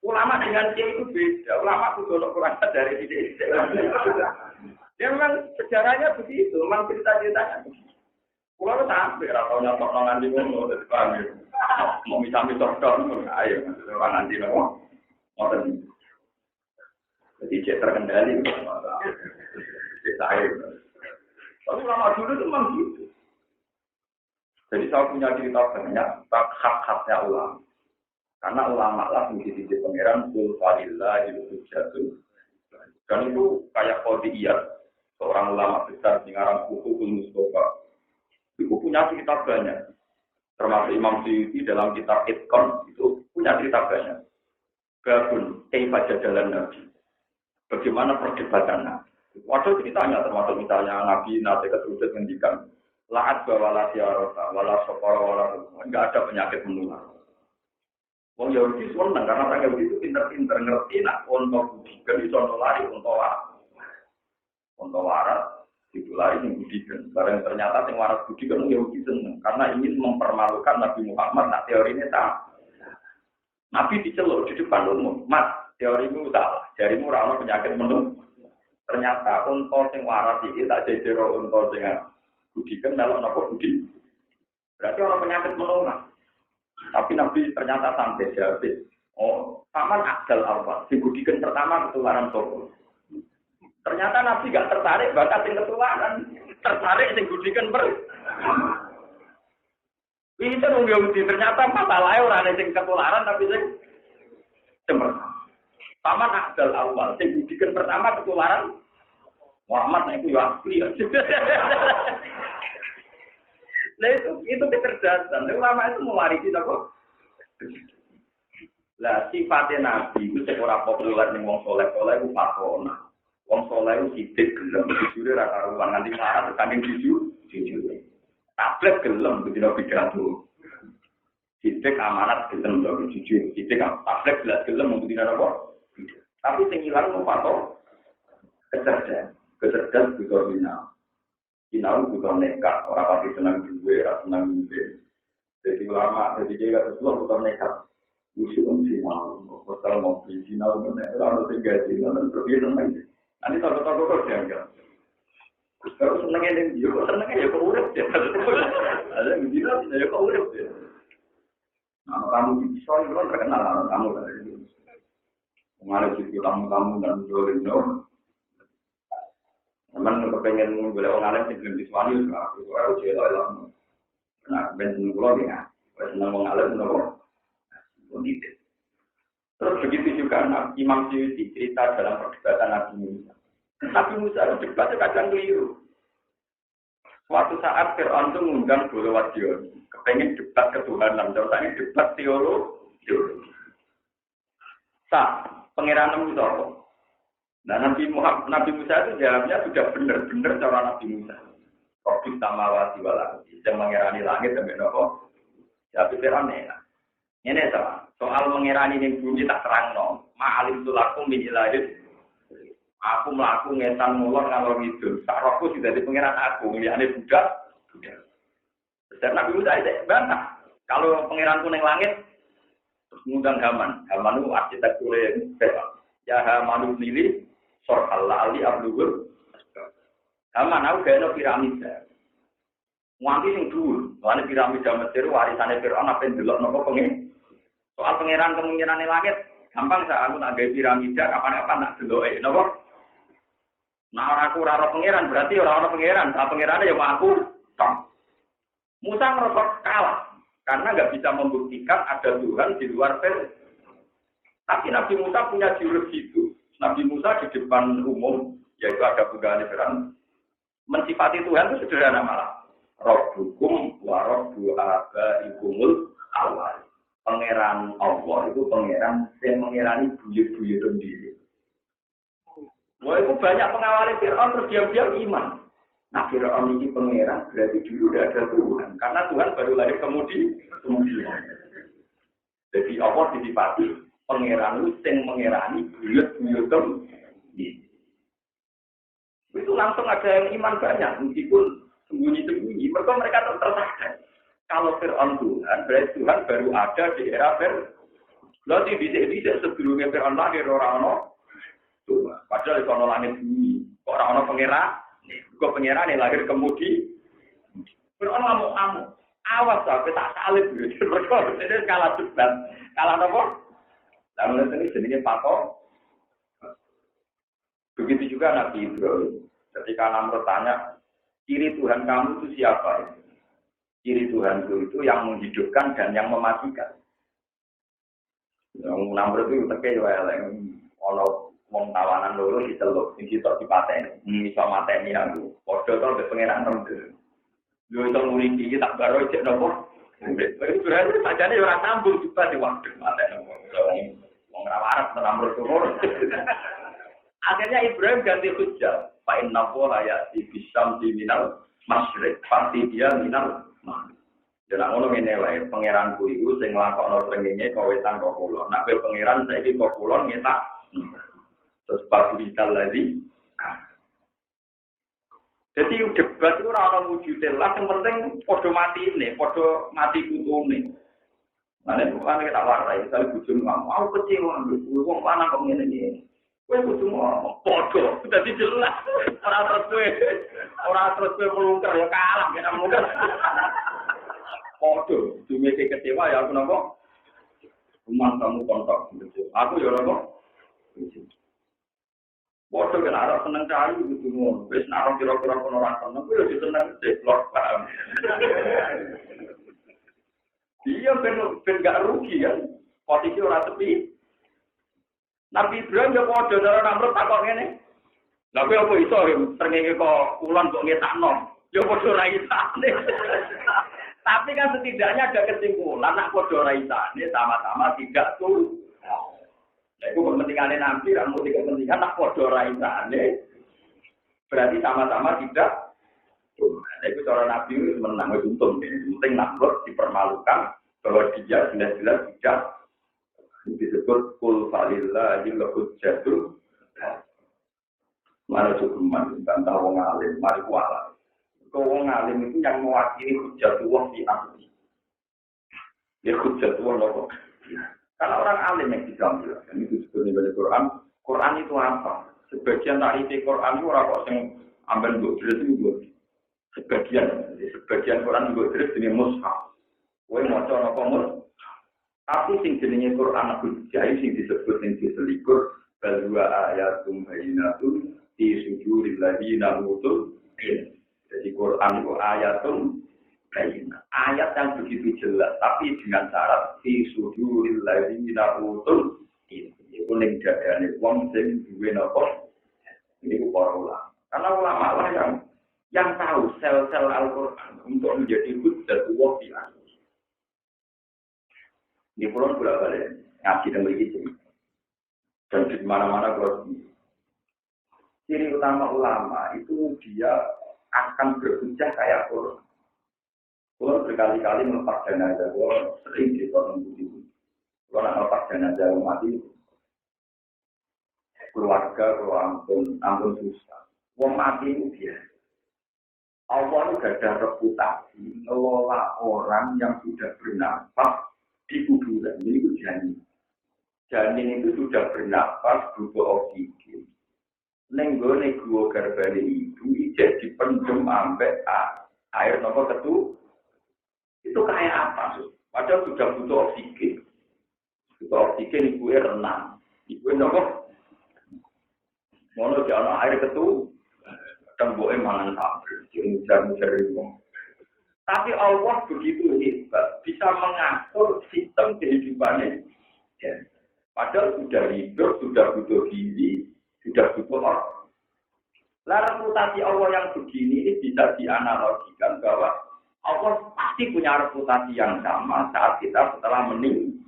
ulama dengan dia itu beda. Ulama itu kalau kurang dari ide. Dia memang sejarahnya begitu. Memang cerita-ceritanya begitu. Pulau sampai atau nyontok nanti ngomong dari paham. Mau misal-misal dong. Ayo nanti ngomong. Jadi cek terkendali. Saya. Tapi ulama dulu itu memang gitu. Jadi saya punya cerita banyak tentang hak-haknya ulama. Karena ulama lah menjadi pangeran Zulfalillah itu jatuh. Dan itu kayak Qadiyah, seorang ulama besar di ngarang buku Mustafa. Itu punya cerita banyak. Termasuk Imam Suyuti dalam kitab Itqan itu punya cerita banyak. Babun, kaifa jalan Nabi. Bagaimana perdebatan Nabi. Waduh ceritanya termasuk misalnya Nabi nanti keterusan ngendikan laat bawala tiarota, wala sokoro, wala enggak ada penyakit menular. Wong Yahudi senang karena orang Yahudi itu pinter-pinter ngerti nak untuk budikan itu untuk lari untuk waras itu lari yang budikan. Karena ternyata yang waras budikan Yahudi senang karena ingin mempermalukan Nabi Muhammad. Nah teorinya sama. Nabi diceluk di depan umum, Mas teorimu salah, jarimu ora penyakit menular. Ternyata untuk sing waras iki tak jejero untuk sing budikan dalam napa budi. Berarti orang penyakit menular. Tapi Nabi ternyata sampai jawab. Oh, paman akal awal. Si budikan pertama ketularan soko. Ternyata Nabi gak tertarik bakat sing ketularan. Tertarik sing budikan Itu nunggu Yahudi. Ternyata masalahnya orang sing ketularan tapi sing pertama. Paman akal awal. Si budikan pertama ketularan. Muhammad itu ya asli. Nah itu kecerdasan. Ulama itu mewarisi apa? Lah sifatnya Nabi itu seorang populer nih wong soleh itu patona. Wong soleh itu sidik gelem jujur ra karuan nganti marah saking jujur. Tablet gelem begitu pidato. Sidik amanat gelem jujur. Sidik tablet jelas gelem begitu apa? Tapi sing ilang mau patok kecerdasan juga final. Final juga nekat, orang pasti senang juga, senang juga. Jadi ulama, jadi dia kata semua bukan nekat. Usul final, kalau mau beli final, orang tinggal final dan berbeda lagi. Nanti tahu-tahu kok dianggap. Terus senangnya dia, senangnya ya kok urut ya. Ada yang bilang ya kok urut ya. Nah, kamu di pisau itu kan terkenal kamu dari itu. Mengalir di tamu-tamu dan jualin dong. Teman kepengen boleh orang alim sebelum disuani aku jual lah. Nah, bensin pulau ya, senang mengalir nopo. Terus begitu juga Imam Suyuti cerita dalam perdebatan Nabi Musa. Nabi Musa itu debatnya kadang keliru. Suatu saat Fir'aun itu mengundang Bolo Wadion, kepengen debat ketuhanan, contohnya debat teologi. Pangeran Musa. Nah, Nabi Musa itu jawabnya sudah benar-benar cara Nabi Musa. Rabbus samawati wal ardi, yang mengirani langit dan nopo. Tapi Fir'aun enak. Ini soal mengirani ning bumi tak terangno. Ma'alim tulakum min ilahin. Aku mlaku ngetan mulon ngalor ngidul. Sak rohku sudah di pangeran aku, liyane budak. Dan Nabi Musa itu bantah. Kalau pangeranku ning langit terus ngundang Haman. Haman itu arsitektur Fir'aun. Ya Haman nili Sorhal lali ablugur. Haman aku gak ada piramida. Nganti sing dhuwur, lan piramida Mesir warisane Firaun apa ndelok napa pengen. Soal pangeran kemungkinan langit, gampang saya aku nak gawe piramida kapan-kapan nak deloke napa. Nah aku ora pangeran berarti ora pangeran, ta pangerane ya aku tok. Musa merasa kalah karena nggak bisa membuktikan ada Tuhan di luar Firaun. Tapi Nabi Musa punya jurus itu. Nabi Musa di depan umum, yaitu ada pegangan Firaun, mensifati Tuhan itu sederhana malah. Rabbukum wa rabbu abaikumul awal. Pangeran Allah itu pangeran yang mengirani buyut-buyut sendiri. Wah itu banyak pengawal Firaun terus diam-diam iman. Nah Firaun ini pangeran berarti dulu tidak ada Tuhan. Karena Tuhan baru lahir kemudian. Jadi Allah disifati pangeran yang mengirani buyut-buyut sendiri. Itu langsung ada yang iman banyak meskipun sembunyi-sembunyi, mereka tersadar. Kalau Fir'aun Tuhan, berarti Tuhan baru ada di era Fir'aun. Lalu bisa sebelumnya Fir'aun lahir orang-orang Tuhan. Padahal itu orang langit bumi. Orang-orang pengeran, kok pengeran yang lahir kemudian. Fir'aun ngamuk-ngamuk. Awas sampai tak salib. Jadi kalah debat. Kalah apa? Lalu ini jenisnya patok. Begitu juga Nabi Ibrahim. Ketika Namrud tanya, ciri Tuhan kamu itu siapa? Ciri Tuhan itu yang menghidupkan dan yang mematikan. Yang Namrud itu terkait yang kalau wong tawanan loro diceluk, sing sitok dipateni, iso mateni aku. Padha to mbek pangeran Namrud. Yo iso nguriki iki tak baro cek nopo. Itu berarti sajane ora sambung juga di waktu mate nopo. Wong ora waras tenan mergo. Akhirnya Ibrahim ganti hujjah. Fa inna allaha ya'ti bisyamsi minal masyriq, pasti dia minal maghrib. Dan ngono ngene wae, pangeranku iku sing nglakokno srengenge kok wetan kok kulon. Nek pangeran saiki kok kulon ngetak. Terus pas vital lagi. Jadi debat itu ora ono wujude lah, yang penting padha mati ini, padha mati putune. Mane bukan kita warai, misalnya bojomu mau kecewa, wong lanang kok ngene iki. Kowe kudu ngomong padha, dadi jelas. Ora terus kowe melungker ya kalah ya melungker. Padha, dumeke kecewa ya aku napa? Rumah kamu kontak gitu. Aku ya napa? Padha kan arep seneng kali kudu ngono. Wis nek kira-kira kono ora seneng, kowe yo seneng deplok paham. Iya ben gak rugi kan. Posisi ora tepi. Nabi Ibrahim yo padha karo Namrud takok ngene. Lha kowe apa iso srengenge kok kulon kok ngetakno? Yo padha ora isane. Tapi kan setidaknya ada kesimpulan nak padha ora isane sama-sama tidak tuh. Nah, itu kepentingannya Nabi, kamu tidak kepentingan nak padha ora isane. Berarti sama-sama tidak. Nah, itu cara Nabi menang wis untung. Penting Namrud dipermalukan bahwa dia jelas-jelas tidak. Disebut kul falillahi al-hujjatul mana cukup bantah wong alim, mari kuala. Wong alim itu yang mewakili hujjatullah di asli. Ya hujjatullah loh. Karena orang alim yang diambil, ini disebut di Quran. Quran itu apa? Sebagian tarikh Quran itu orang kok yang ambil bukti itu sebagian Quran bukti ini mushaf. Kowe maca napa mushaf? Tapi sing jenenge Quran hujjah sing disebut sing diselikur balwa ayatum bayyinatun fi suduril ladina utul ilm. Jadi Quran itu ayatum bayyinah. Ayat yang begitu jelas tapi dengan syarat fi suduril ladina utul ilm. Iku ning dadane wong sing duwe napa? Ini para ulama. Karena ulama lah yang tahu sel-sel Al-Qur'an untuk menjadi hujjah di akhir. Di pulau balik ngaji dan begitu. Dan di mana-mana kalau ciri utama ulama itu dia akan berhujjah kayak Quran. Quran berkali-kali melepas jenazah, sering ditolong begitu. Kalau nak melepas jenazah mati, keluarga kalau ampun susah. Wong mati itu dia. Allah itu gak ada reputasi ngelola orang yang sudah bernafas di kuburan. Ini itu janin. Janin itu sudah bernafas butuh oksigen. Nenggone gua garbane itu jadi pendem ambek air nomor ketu. Itu kayak apa? Padahal sudah butuh oksigen. Butuh oksigen ibu renang. Ibu nomor mono jalan air ketu. Temboke mangan kabel, jam-jam wong. Tapi Allah begitu hebat, bisa mengatur sistem kehidupannya. Ya. Padahal sudah hidup, sudah butuh gizi, sudah butuh orang. Reputasi Allah yang begini ini bisa dianalogikan bahwa Allah pasti punya reputasi yang sama saat kita setelah meninggal.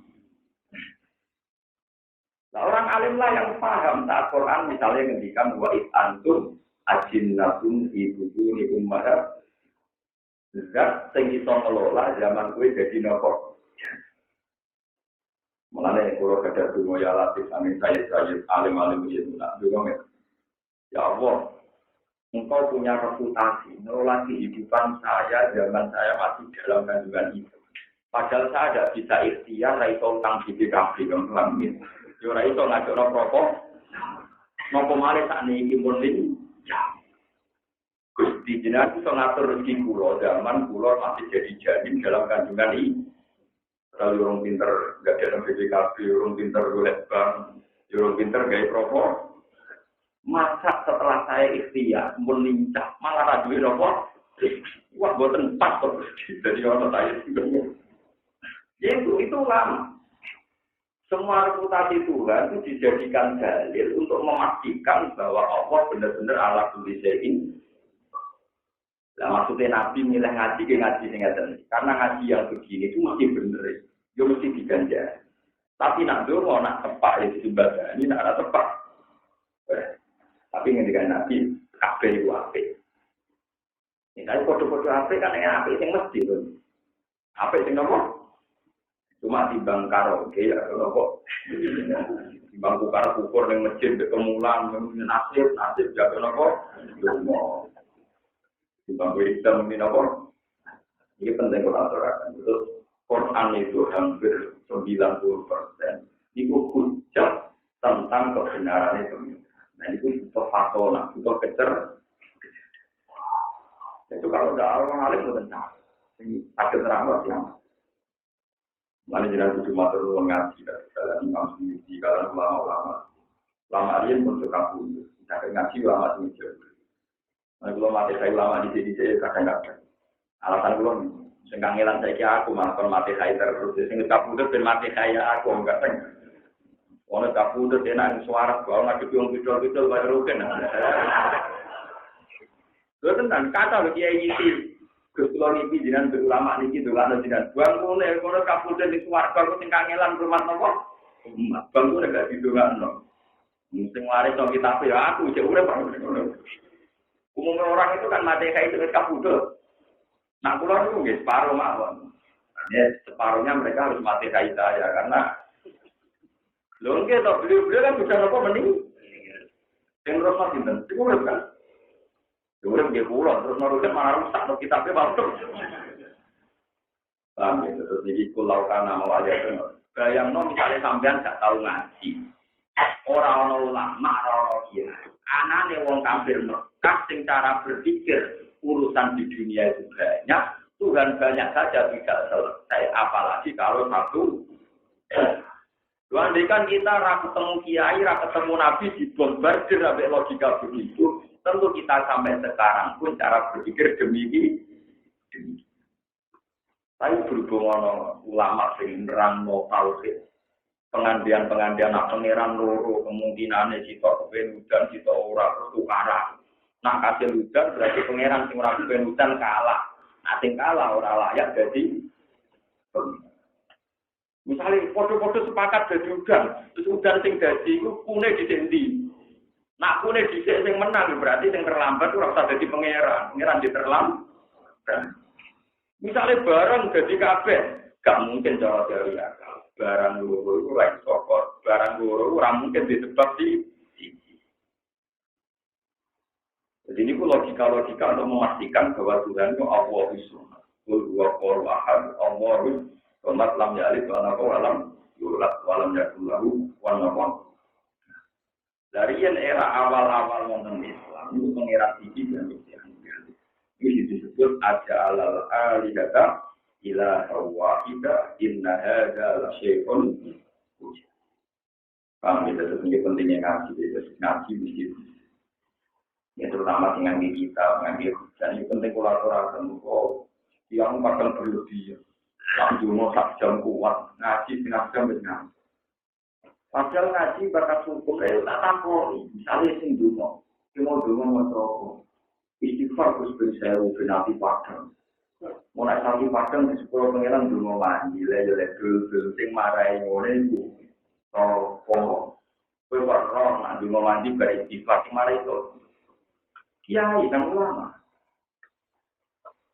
Nah, orang alim lah yang paham saat Quran misalnya ngendikan wa antum ajinnatun ibuduni ummah. Zat sing iso ngelola zaman kuwi dadi napa? Mulane kula kadang donga ya latif amin saya alim-alim itu nak donga. Ya Allah, Engkau punya reputasi ngelola kehidupan saya zaman saya masih dalam kandungan itu. Padahal saya tidak bisa ikhtiar ra iso utang BPKB kan lamin. Yo ra iso ngajono rokok. Napa malih sakniki mun ya. Gusti jenengan bisa ngatur rezeki kula zaman kula masih jadi janin dalam kandungan ini. Kalau orang pinter nggak ada BPKB, orang pinter golek bank, orang pinter gaya rokok. Masa setelah saya ikhtiar melincah malah raduin rokok, wah buatan pas terus. Jadi orang saya itu lama. Semua reputasi Tuhan itu dijadikan dalil untuk memastikan bahwa Allah benar-benar ala kulli syai'in. Lah maksudnya Nabi milih ngaji ke ngaji sing ngaten. Karena ngaji yang begini itu mesti bener. Yo mesti diganjar. Tapi nak donga nak tepak ya dibaca. Ini nak tepak. Tapi ngendikan Nabi kabeh iku apik. Nek kaya foto-foto apik kan apik sing mesti to. Apik sing nopo? Cuma timbang karaoke ya kok. Timbang karo ukur ning masjid kemulan nasib jaga nopo? Donga. Timbang hitam ini apa? Ini penting kalau aturakan. Terus Quran itu hampir 90% itu hujah tentang kebenaran itu. Nah itu butuh fatona, butuh kecer. Itu kalau ada orang alim itu benar. Ini sakit terawat yang mana jelas itu cuma terus ngaji dalam Imam Suyuti kalau ulama-ulama. Lama alim pun suka punya. Sampai ngaji ulama itu. Nah, kalau mati saya ulama di sini saya kadang-kadang. Alasan kalau sengkang ngilang saya kira aku malah kalau mati saya terus. Sehingga kabudut dan mati saya aku enggak tengah. Kalau kabudut dia nangis suara, kalau nggak gedung-gedung baru rugen. Lalu tentang kata bagi ini Gusto niki jinan ulama niki dolan jinan. Bangune kono kabudut di swarga kok sengkang ngilang rumah nopo? Bangune gak didongakno. Sing waris kok kitab ya aku cek urip ngono. Umumnya orang itu kan mati kayak itu kabudut. Nah, pulau itu nggak separuh mawon. Artinya separuhnya mereka harus mati kayak saya karena loh kita beliau kan bisa apa mending yang terus masih dan cukup kan. Cukup dia pulau terus menurutnya malah rusak tuh kitabnya baru. Paham ya? Terus jadi pulau karena mau aja kan. Bayang no misalnya sampean nggak tahu ngaji. Orang ulama, orang kiai. Anane wong kafir Mekah sing cara berpikir urusan di dunia itu banyak, Tuhan banyak saja tidak selesai, apalagi kalau satu. Andaikan kita ketemu kiai, ketemu nabi dibombardir sampai logika begitu, tentu kita sampai sekarang pun cara berpikir demikian. Tapi berhubung ulama sing nerangno tauhid. Pengandian-pengandian nak pangeran loro kemungkinane sitok kepen udan sitok ora tukaran. Nak kasil udan berarti pangeran sing ora kepen udan kalah. Nah sing kalah ora layak jadi misalnya foto-foto sepakat jadi udan, terus udan sing dadi iku kune disendi. Nak kune dhisik sing menang berarti sing terlambat ora usah dadi pangeran terlambat. Misalnya barang dadi kabeh, gak mungkin cara teori akal. Barang loro itu lain sokor, barang loro orang mungkin disebab di sini. Jadi ini logika-logika untuk memastikan bahwa Tuhan itu Allah Subhanahu wa taala, Allah Somat lam yalid wa alam yulat walam yakulahu wa nafon. Dari era awal-awal wonten Islam itu pengira tinggi dan ini disebut aja'alal alihata ila wahida inna hadza la syai'un ujab. Paham ya, itu pentingnya ngaji mesti. Ya terutama dengan kita, mengambil dan itu penting kolaborasi. Oh, yang bakal berlebih. Lalu mau sak jam kuat, ngaji setengah jam benar. Padahal ngaji bakat hukum, tak takut. Misalnya sing dungo, cuma dungo mau istighfar terus berseru benati padang. Mulai sapi padang di sekolah pengenan dungo mandi, lele-lele sing marai ngene iku. Oh, kowe ora nak dungo mandi beristighfar sing marai itu. Kiai dan ulama.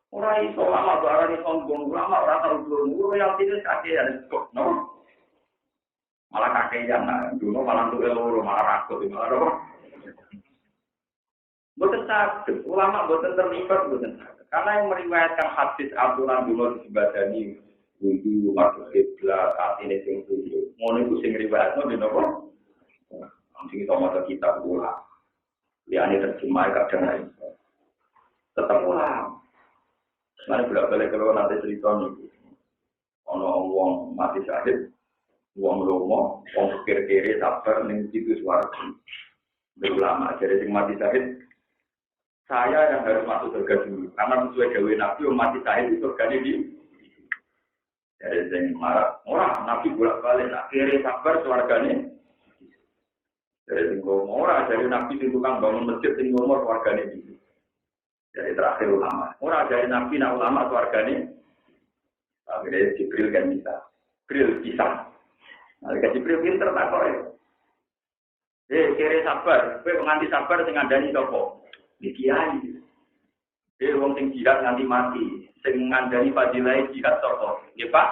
Orang iso lama barang iso sombong ulama orang tahu dulu yang tidak kakean kok no malah kakean dulu malah tuh loro malah rakut malah apa boten sakit ulama boten terlibat boten karena yang meriwayatkan hadis aturan dulu disebadani wudu masuk kiblat saat ini sing tujuh ngono iku sing riwayatno di nopo sing itu maca kitab bola liyane terjemah kadang tetap ulama. Nah, bolak-balik kalau nanti cerita nih, ono wong mati syahid, wong lomo, wong kiri-kiri sabar ning situ suara. Ulama jadi sing mati syahid, saya yang harus masuk surga dulu, karena sesuai gawe Nabi mati syahid itu surganya di. Jadi sing marah, orang Nabi bolak-balik nak kiri sabar suargane. Jadi sing lomo ora jadi Nabi sing tukang bangun masjid sing lomo suargane di. Jadi terakhir ulama. Orang dari nabi nak ulama keluarganya. Akhirnya Jibril kan bisa. Jibril bisa. Nah, Jibril pinter tak kok ya. Kira sabar. Kowe nganti sabar sing ngandani sapa? Di kiai. Wong sing jihad nganti mati. Sing ngandani fadilah jihad sapa? Nggih Pak.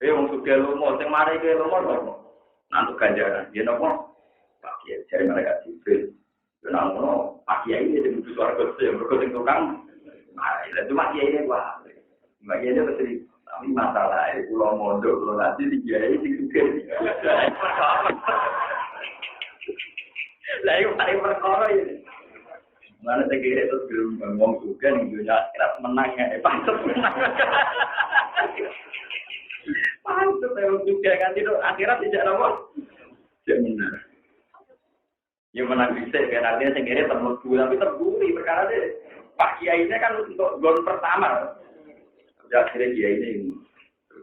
Wong sugih lomo sing mari ke lomo sapa? Nantuk ganjaran. Nggih napa? Pak Kiai cari mereka Jibril. Namun, Pak Kiai ini jadi butuh suara kecil, berkecil tukang. Nah, itu Pak Kiai ini, wah. Pak Kiai ini pasti, tapi masalah, pulau mondok, pulau nanti, di Kiai ini juga. Lah, itu paling perkara ini. Mana saya kira itu belum ngomong juga, nih, dunia kerap menang, ya. Pantes menang. Pantes, saya juga, kan, itu akhirat tidak apa. Tidak benar. Ya menang bisa kan artinya sendiri termudul tapi terburi perkara deh Pak Kiai ini kan untuk gol pertama ya akhirnya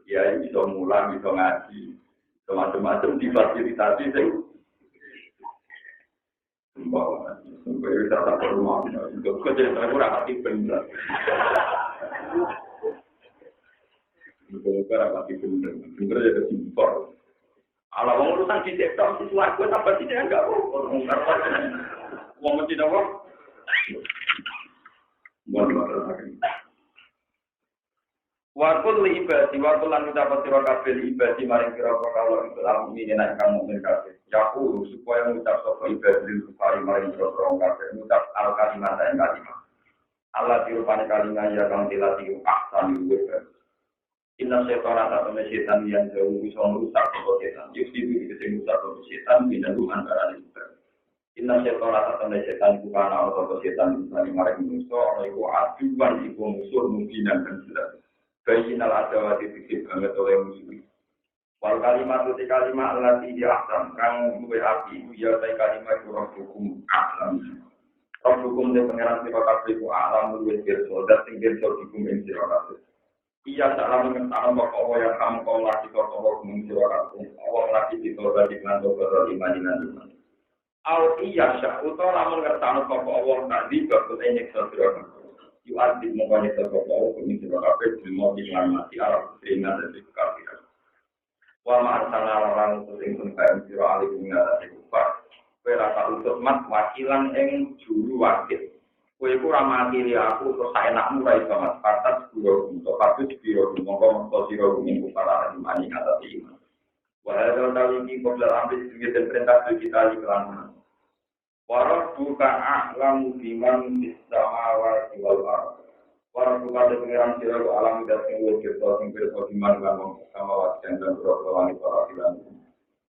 Kiai bisa mulang bisa ngaji bisa macam-macam difasilitasi saya sampai bisa tak rumah untuk kerja saya kurang hati benar untuk rapati benar jadi simpel. Kalau orang urusan di sektor siswa gue tambah tidak enggak orang mesti apa? Wakul ibadi wakul lan ucapan sira kabeh ibadi maring kira kalau itu lalu ini nek kamu kabeh. Yaku supaya ngucap sapa ibadi supaya maring kira kabeh ngucap al kalimat dan kalimat. Allah dirupane kalimat ya kang dilati ahsan juga. Inna syaitan atau setan yang jauh bisa merusak atau setan. Justru itu merusak atau setan bina rumah antara kita. Inna syaitan atau setan itu karena atau setan itu dari mereka musuh, itu aduan itu musuh mungkinan dan jelas. Bayinal adawati dikit banget oleh musuh. Wal kalimat itu kalimat alati di atam kang luwe api ya tay kalimat kurang hukum alam. Roh hukum dan pengeran sira kabeh ku alam luwe pirsa dan sing pirsa hukum ing sira kabeh. Iya salam mengetahui bahwa Allah yang kamu kau lagi kau mengucapkan Allah lagi dicoba dengan doa iman. Al iya syak utara lamun mengetahui bahwa Allah tadi bagus ini sesuatu. Yuadib mengkoni sesuatu Allah mengucapkan apa semua dimati Arab sehingga dari kafir. Wa ma'asana orang sering pun siro alih mengatasi kufar. Berasa utuh mat wakilan eng juru wakil. Kowe iku ora mati aku terus saenakmu ra iso mas patas guru untuk patut biro mongko sira ing para imani kata iman. Walau tahu ini kobra ambil sebagai perintah kita di kelangan. Walau buka alam biman istamawar wal ard. Walau buka pengiran sira alam dan sing kita sing berso iman lan sama dan berlawan para ilan.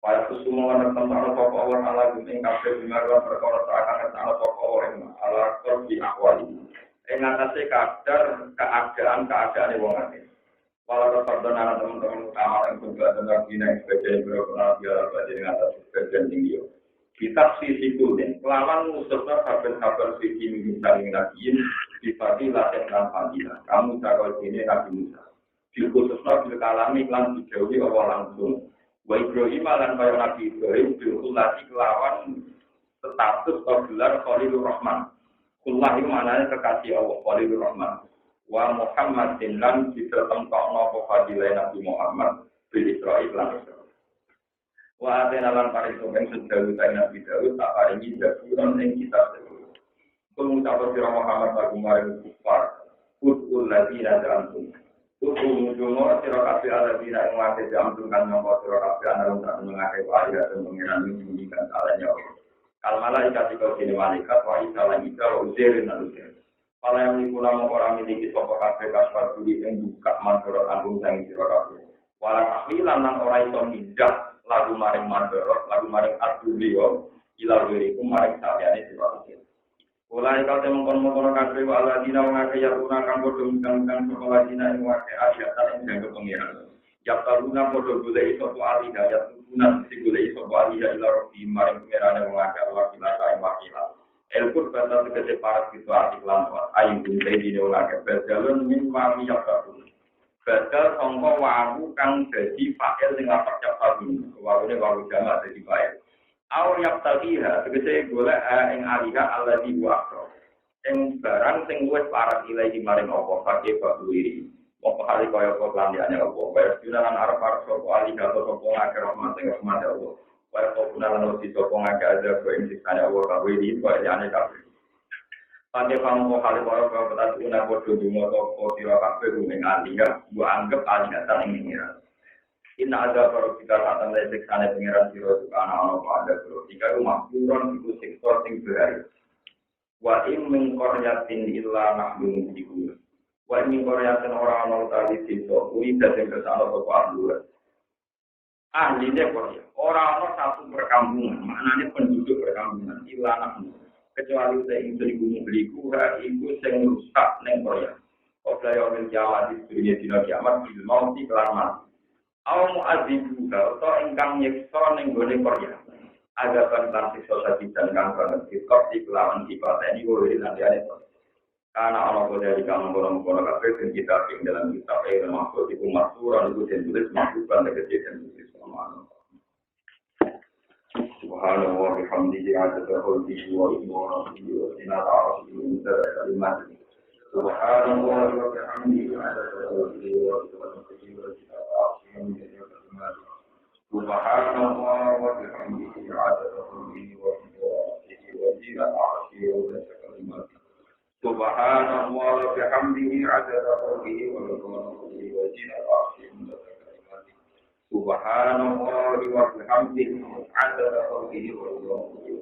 Pada semua orang tentang pokok orang Allah yang kafir dengarkan perkara seakan tentang pokok orang Allah korbi akwali. Engatasi kadar keadaan yang wongane. Walau terperdana teman-teman utama yang juga tentang bina sebagian berapa biar belajar dengan atas sebagian tinggi. Kita sisi kulen, kelawan musuhnya kabar-kabar sisi minggu saling nabiin dipati latih dan panggilan. Kamu cakap ini Nabi Musa. Di khususnya bila kalami iklan dijauhi Allah langsung. Wa Ibrahim lan kaya Nabi Ibrahim diulati kelawan status atau gelar Khalilur Rahman. Kullah itu maknanya kekasih Allah Khalilur Rahman. Wa Muhammadin lan ditetentokno fadilah Nabi Muhammad bil Israil lan Israil. Wa atena lan paring sopen sedawuh Nabi Daud tak paringi zaburan ing kitab Daud. Pengucapan sira Muhammad lagu maring kufar. Qul ladina antum Ujung-ujungnya sira kabeh ala dina yang mati diambilkan nyongko sira kabeh ana untuk mengakai wajah dan pengiran menjadikan salahnya Allah. Kal malaikat itu kini malaikat wa isa lan isa wa uzirin dan uzir. Pala yang dikula orang miliki sopa kabeh kasbar duri yang buka mandorot anggung sang sira kabeh. Walau akhilan lan ora iso mindah lagu maring mandorot, lagu maring adulio ila wiriku maring saliyane sira kabeh. Mulai kau temu kono kabeh ala dina ngake ya guna kang padha ngkang sekolah dina ing wake ayat ing jangka pengiran. Ya taruna padha golek iso ali daya guna sing golek iso ali ya ila robi maring pengiran ngake Allah kila ing wakila. Elkur bata tegese parat itu artiklan ayu bunte dina ngake berjalun min mami ya taruna. Badal sangka wawu kang dadi fa'il sing lapak capabun. Wawune wawu jamak dadi fa'il. Awal yang tadiha, tegese golek ing alihah alladhi wa akro. Ing barang sing wis parek ilahi maring apa pakai bakuwi. Wong kali kaya apa landiane apa wae junalan arep-arep sapa ali atau sapa ngakeh rahmat Allah. Wae kok gunalan uti sapa ngakeh ada kok ing sikane Allah kabeh iki kok yane kabeh. Pakai kamu kok kali kaya apa petat guna padha donga sapa sira kabeh ing ali ya, mbok anggap ali kata ing ngira. Inna ada baru kita akan lecek sana pengiran siro itu anak-anak ada bro. Jika rumah kurang itu sektor sing berai. Wa im min qaryatin illa nahnu mujibu. Wa im min qaryatin orang tadi sito uri dadi kesana apa ahli. Ahli de Korea. Orang satu perkampungan, maknanya penduduk perkampungan illa nahnu. Kecuali sing beliku iku sing rusak ning Korea. Obla yo mil kiamat di dunia dina kiamat bil mauti kelan mati. Aw mu'adzibuha atau ingkang nyiksa ning gone Korea. Ada tentang siksa sakitan kang banget sikap di kelawan dipateni oleh landiane to. Karena ana kode dari kang kono-kono kabeh sing kita ing dalam kitab maksud iku maksuran iku tulis maksudan kejadian tulis sama. Subhanallah wa bihamdihi adada khulqihi wa ibnuhi wa sinata arsihi wa kalimat. Subhanallah wa bihamdihi adada khulqihi wa ibnuhi wa sinata arsihi. Subhanallah wa bihamdihi adada khulqihi wa ibnuhi wa sinata arsihi wa kalimat. Subhanallah wa bihamdihi adada khulqihi wa ibnuhi wa sinata arsihi. Subhanallah wa bihamdihi adada khulqihi wa ibnuhi